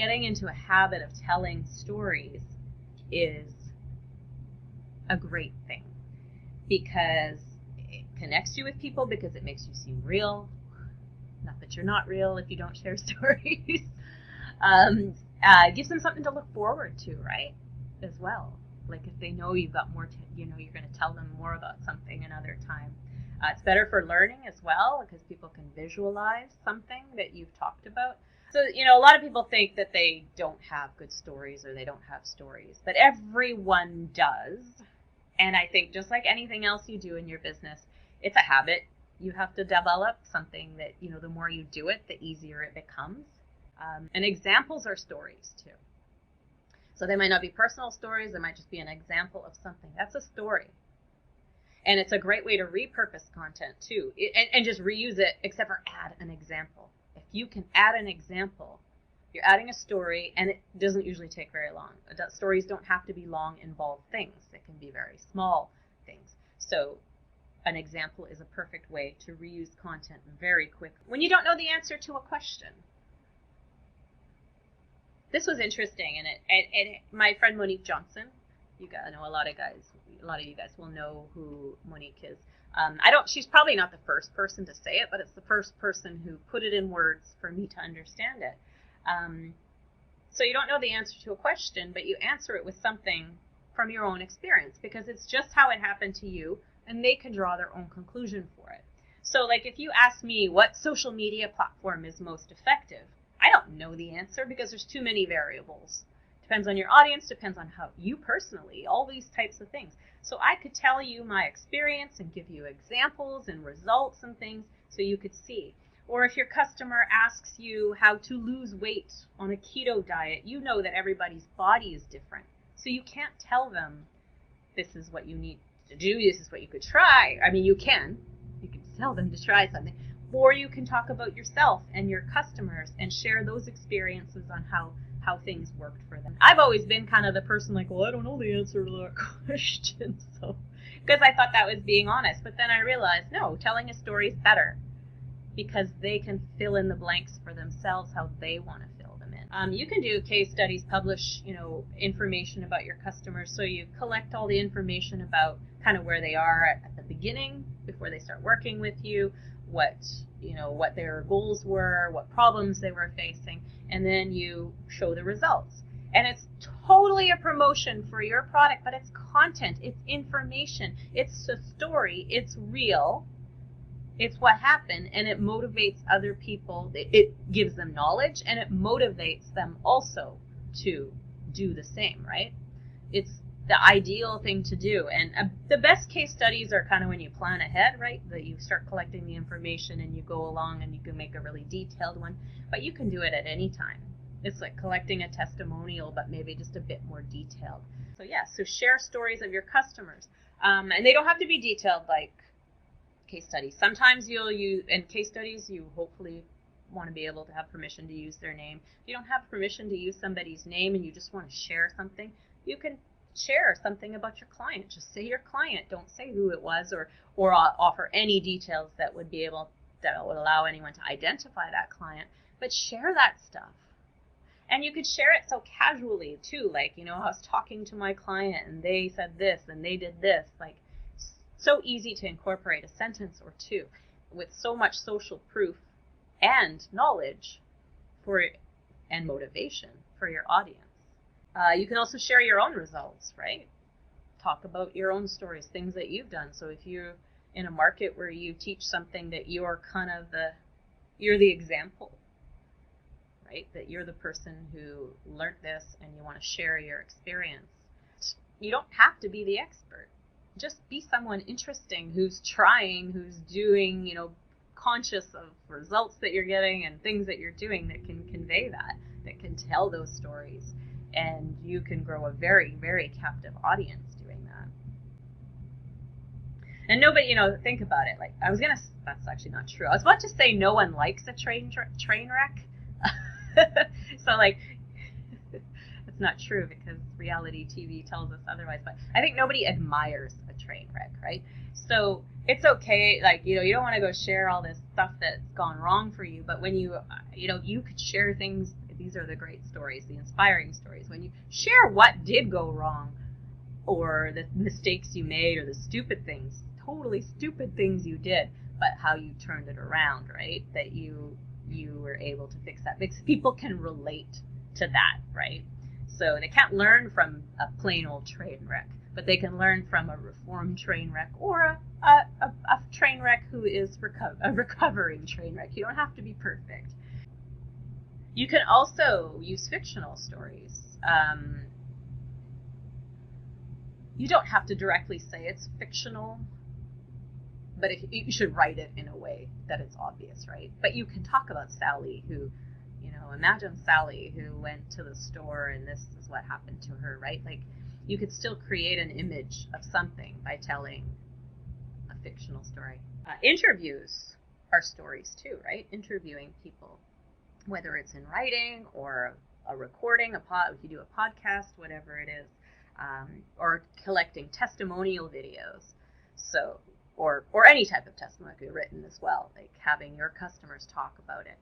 getting into a habit of telling stories is a great thing, because it connects you with people, because it makes you seem real. Not that you're not real if you don't share stories. It gives them something to look forward to, right? As well. Like if they know you've got more, you're going to tell them more about something another time. It's better for learning as well, because people can visualize something that you've talked about. So, a lot of people think that they don't have good stories or they don't have stories, but everyone does. And I think just like anything else you do in your business, it's a habit. You have to develop something that, the more you do it, the easier it becomes. And examples are stories too. So they might not be personal stories. They might just be an example of something. That's a story. And it's a great way to repurpose content too, and just reuse it, except for add an example. If you can add an example, you're adding a story, and it doesn't usually take very long. Stories don't have to be long, involved things. It can be very small things. So an example is a perfect way to reuse content very quickly when you don't know the answer to a question. This was interesting, and my friend Monique Johnson, I know a lot of you guys will know who Monique is. She's probably not the first person to say it, but it's the first person who put it in words for me to understand it. So you don't know the answer to a question, but you answer it with something from your own experience, because it's just how it happened to you, and they can draw their own conclusion for it. So like if you ask me what social media platform is most effective, I don't know the answer, because there's too many variables. Depends on your audience, depends on how you personally, all these types of things. So I could tell you my experience and give you examples and results and things so you could see. Or if your customer asks you how to lose weight on a keto diet, you know that everybody's body is different. So you can't tell them this is what you need to do, this is what you could try. I mean, you can tell them to try something. Or you can talk about yourself and your customers and share those experiences on how things worked for them. I've always been kind of the person like, well, I don't know the answer to that question, so because I thought that was being honest. But then I realized, no, telling a story is better, because they can fill in the blanks for themselves how they want to fill them in. You can do case studies, publish, information about your customers, so you collect all the information about kind of where they are at the beginning before they start working with you, what their goals were, what problems they were facing, and then you show the results. And it's totally a promotion for your product, but it's content, it's information, it's a story, it's real, it's what happened, and it motivates other people. It gives them knowledge, and it motivates them also to do the same, right? It's the ideal thing to do. And the best case studies are kind of when you plan ahead, right? That you start collecting the information and you go along and you can make a really detailed one, but you can do it at any time. It's like collecting a testimonial, but maybe just a bit more detailed. So yeah, so share stories of your customers. And they don't have to be detailed like case studies. Sometimes you'll use, in case studies, you hopefully want to be able to have permission to use their name. If you don't have permission to use somebody's name and you just want to share something, you can share something about your client. Just say your client. Don't say who it was, or offer any details that would allow anyone to identify that client. But share that stuff. And you could share it so casually too, like, I was talking to my client and they said this and they did this. Like, so easy to incorporate a sentence or two with so much social proof and knowledge and motivation for your audience. You can also share your own results, right? Talk about your own stories, things that you've done. So if you're in a market where you teach something that you're the example, right? That you're the person who learned this and you want to share your experience. You don't have to be the expert. Just be someone interesting who's trying, who's doing, conscious of results that you're getting and things that you're doing that can convey that can tell those stories. And you can grow a very, very captive audience doing that. And nobody, think about it. Like, that's actually not true. I was about to say no one likes a train wreck. So, like, it's not true because reality TV tells us otherwise. But I think nobody admires a train wreck, right? So it's okay. Like, you don't want to go share all this stuff that's gone wrong for you. But when you could share things, These are the great stories, the inspiring stories. When you share what did go wrong, or the mistakes you made, or the stupid things, totally stupid things you did, but how you turned it around, right? That you were able to fix that. Because people can relate to that, right? So they can't learn from a plain old train wreck, but they can learn from a reformed train wreck, or a train wreck who is a recovering train wreck. You don't have to be perfect. You can also use fictional stories. You don't have to directly say it's fictional, but you should write it in a way that it's obvious, right? But you can talk about Sally, who, imagine Sally who went to the store and this is what happened to her, right? Like, you could still create an image of something by telling a fictional story. Interviews are stories too, right? Interviewing people, whether it's in writing or a recording, if you do a podcast, whatever it is, or collecting testimonial videos. So, or any type of testimony could be written as well, like having your customers talk about it.